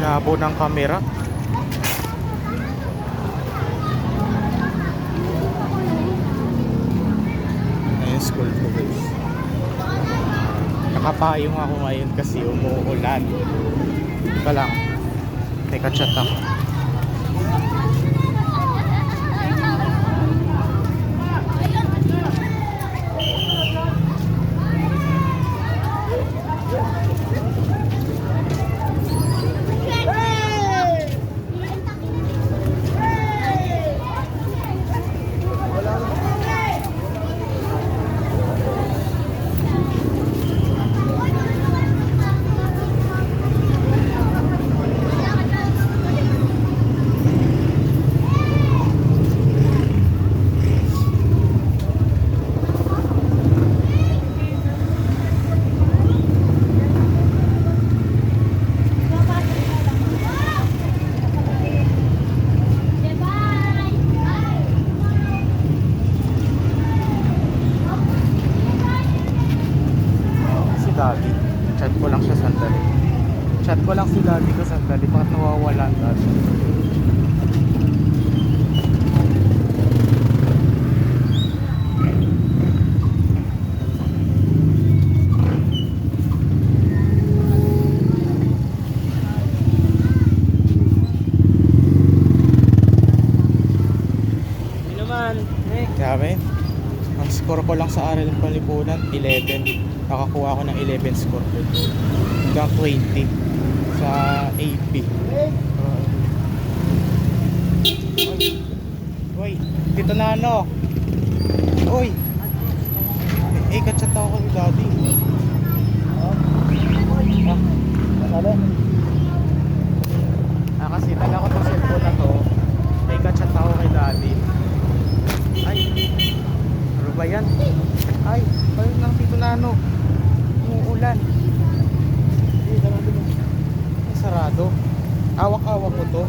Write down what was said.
Labo ng camera. Ayun, school ko guys. Nakapayong ako ngayon kasi umuulan. Ito lang. Teka, chat ako. Daddy. Chat ko lang siya sandali. Chat ko lang si daddy ko sandali. Bakit nawawala ang daddy? Hindi naman. Grabe. Ang score ko lang sa Aral ng Palipunan 11. Nakakuha ko ng 11 score ko. Hanggang 20 sa AP. Uy, dito na ano. Uy. Kachat ako kay daddy. Kasi dala ko tong cellphone na to. Kachat ako kay daddy. Ay, ano ba yan? Ay, ayun lang dito na ano. Umuulan. Sarado. Awak-awak ko to.